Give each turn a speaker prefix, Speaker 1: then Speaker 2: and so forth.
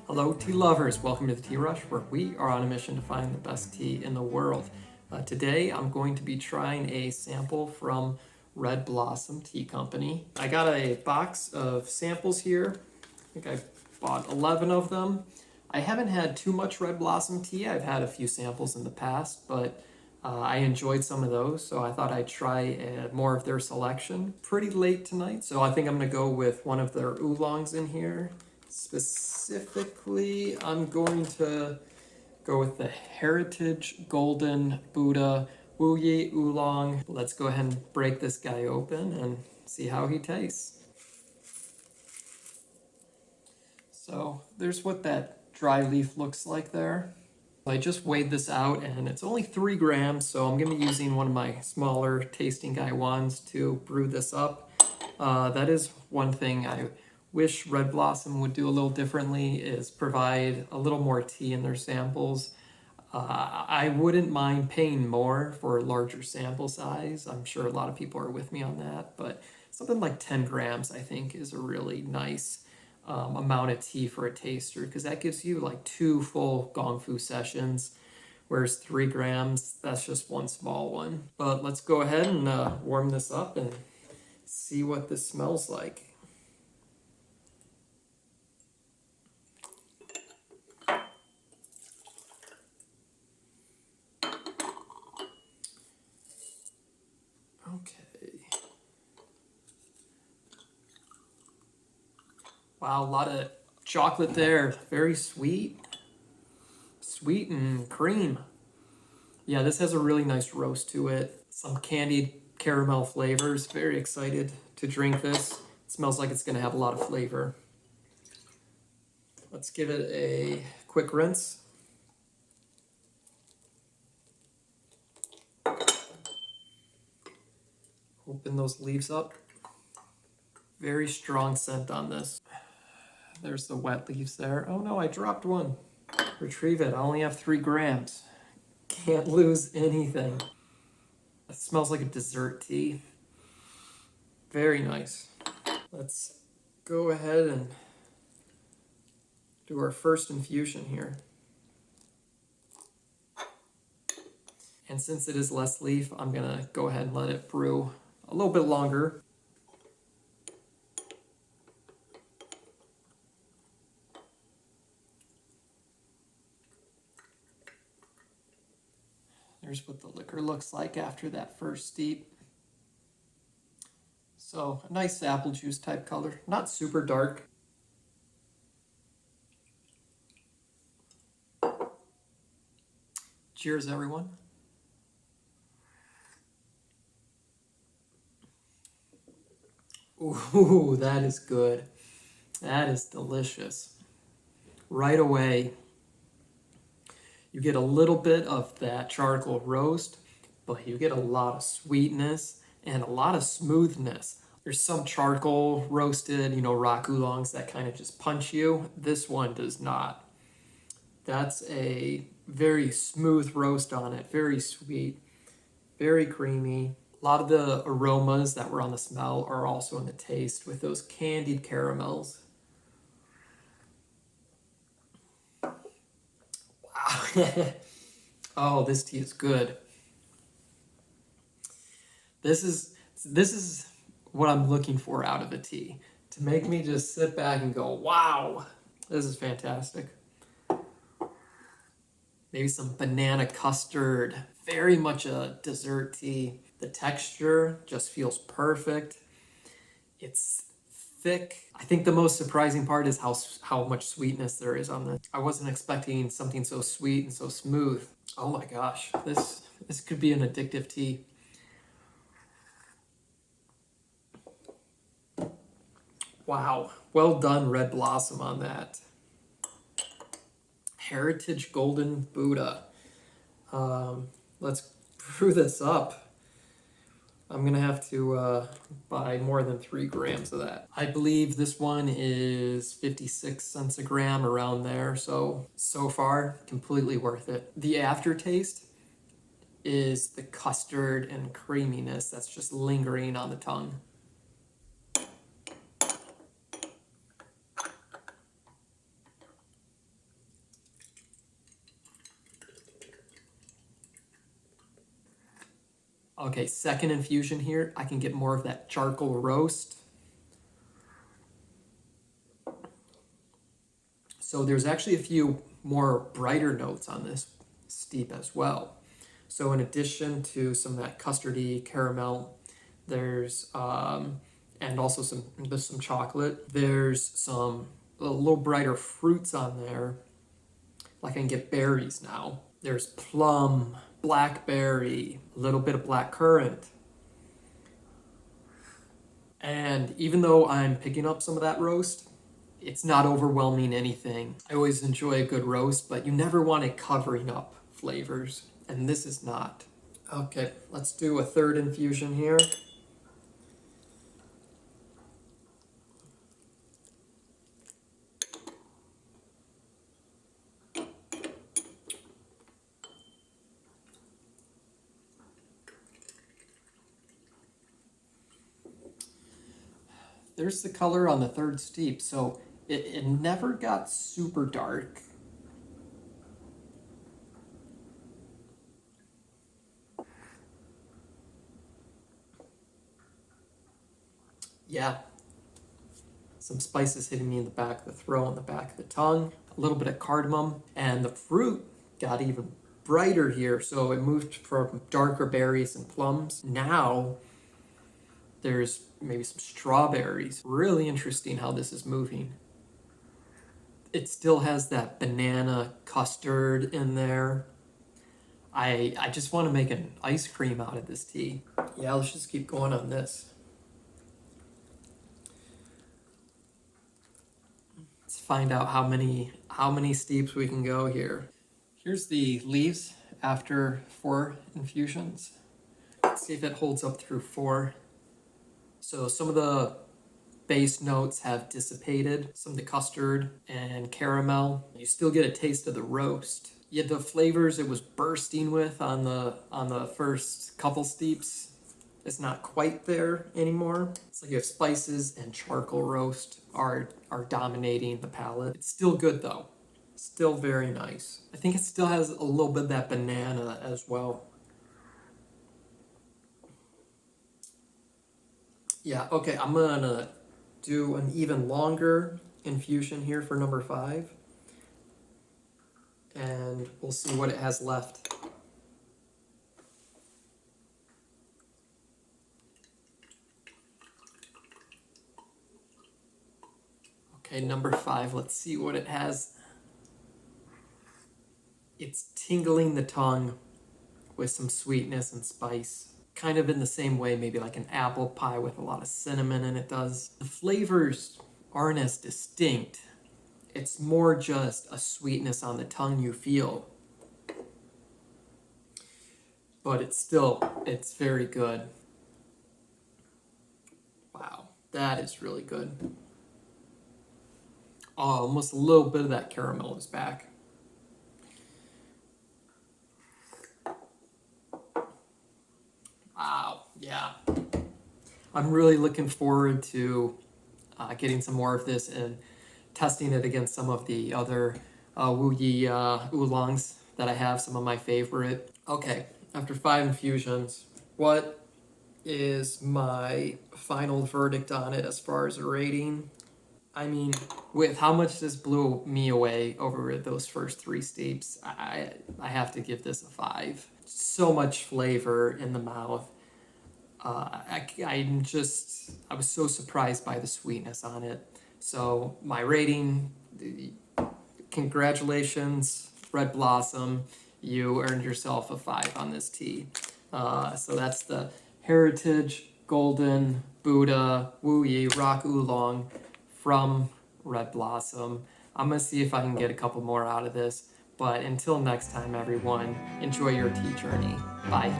Speaker 1: Hello, tea lovers. Welcome to the Tea Rush, where we are on a mission to find the best tea in the world. Today, I'm going to be trying a sample from Red Blossom Tea Company. I got a box of samples here. I think I bought 11 of them. I haven't had too much Red Blossom tea. I've had a few samples in the past, but I enjoyed some of those, so I thought I'd try more of their selection. Pretty late tonight, so I think I'm going to go with one of their oolongs in here. Specifically, I'm going to go with the Heritage Golden Buddha Wuyi Oolong. Let's go ahead and break this guy open and see how he tastes. So there's what that dry leaf looks like there. I just weighed this out and it's only 3 grams, so I'm going to be using one of my smaller tasting guy wands to brew this up. That is one thing I wish Red Blossom would do a little differently, is provide a little more tea in their samples. I wouldn't mind paying more for a larger sample size. I'm sure a lot of people are with me on that, but something like 10 grams I think is a really nice amount of tea for a taster, because that gives you like 2 full gong fu sessions, whereas 3 grams, that's just one small one. But let's go ahead and warm this up and see what this smells like. Okay. Wow, a lot of chocolate there. Very sweet. Sweet and cream. Yeah, this has a really nice roast to it. Some candied caramel flavors. Very excited to drink this. It smells like it's going to have a lot of flavor. Let's give it a quick rinse. Open those leaves up. Very strong scent on this. There's the wet leaves there. Oh no, I dropped one. Retrieve it. I only have 3 grams. Can't lose anything. It smells like a dessert tea. Very nice. Let's go ahead and do our first infusion here. And since it is less leaf, I'm gonna go ahead and let it brew a little bit longer. There's what the liquor looks like after that first steep. So a nice apple juice type color, not super dark. Cheers, everyone. Ooh, that is good. That is delicious. Right away, you get a little bit of that charcoal roast, but you get a lot of sweetness and a lot of smoothness. There's some charcoal roasted, rock oolongs that kind of just punch you. This one does not. That's a very smooth roast on it, very sweet, very creamy. A lot of the aromas that were on the smell are also in the taste with those candied caramels. Wow. Oh, this tea is good. This is what I'm looking for out of a tea. To make me just sit back and go, wow, this is fantastic. Maybe some banana custard. Very much a dessert tea. The texture just feels perfect. It's thick. I think the most surprising part is how much sweetness there is on this. I wasn't expecting something so sweet and so smooth. Oh my gosh, this could be an addictive tea. Wow, well done, Red Blossom, on that. Heritage Golden Buddha. Let's brew this up. I'm gonna have to buy more than 3 grams of that. I believe this one is 56 cents a gram, around there. So far, completely worth it. The aftertaste is the custard and creaminess that's just lingering on the tongue. Okay, second infusion here, I can get more of that charcoal roast. So there's actually a few more brighter notes on this steep as well. So in addition to some of that custardy caramel, there's and also there's some chocolate. There's some a little brighter fruits on there. Like I can get berries now. There's plum, blackberry, a little bit of black currant. And even though I'm picking up some of that roast, it's not overwhelming anything. I always enjoy a good roast, but you never want it covering up flavors, and this is not. Okay, let's do a third infusion here. There's the color on the third steep, so it never got super dark. Yeah, some spices hitting me in the back of the throat and the back of the tongue, a little bit of cardamom, and the fruit got even brighter here, so it moved from darker berries and plums. Now there's maybe some strawberries. Really interesting how this is moving. It still has that banana custard in there. I just want to make an ice cream out of this tea. Yeah, let's just keep going on this. Let's find out how many steeps we can go here. Here's the leaves after 4 infusions. Let's see if it holds up through 4. So some of the base notes have dissipated, some of the custard and caramel. You still get a taste of the roast. Yet the flavors it was bursting with on the first couple steeps is not quite there anymore. It's like if spices and charcoal roast are dominating the palate. It's still good though. Still very nice. I think it still has a little bit of that banana as well. Yeah, okay, I'm gonna do an even longer infusion here for number 5. And we'll see what it has left. Okay, number 5, let's see what it has. It's tingling the tongue with some sweetness and spice. Kind of in the same way, maybe like an apple pie with a lot of cinnamon in it does. The flavors aren't as distinct. It's more just a sweetness on the tongue you feel. But it's very good. Wow, that is really good. Oh, almost a little bit of that caramel is back. Wow, yeah. I'm really looking forward to getting some more of this and testing it against some of the other Wuyi oolongs that I have, some of my favorite. Okay, after 5 infusions, what is my final verdict on it as far as a rating? I mean, with how much this blew me away over those first 3 steeps, I have to give this a 5. So much flavor in the mouth. I was so surprised by the sweetness on it. So my rating, congratulations, Red Blossom. You earned yourself a 5 on this tea. So that's the Heritage Golden Buddha Wuyi Rock Oolong from Red Blossom. I'm gonna see if I can get a couple more out of this. But until next time, everyone, enjoy your tea journey. Bye.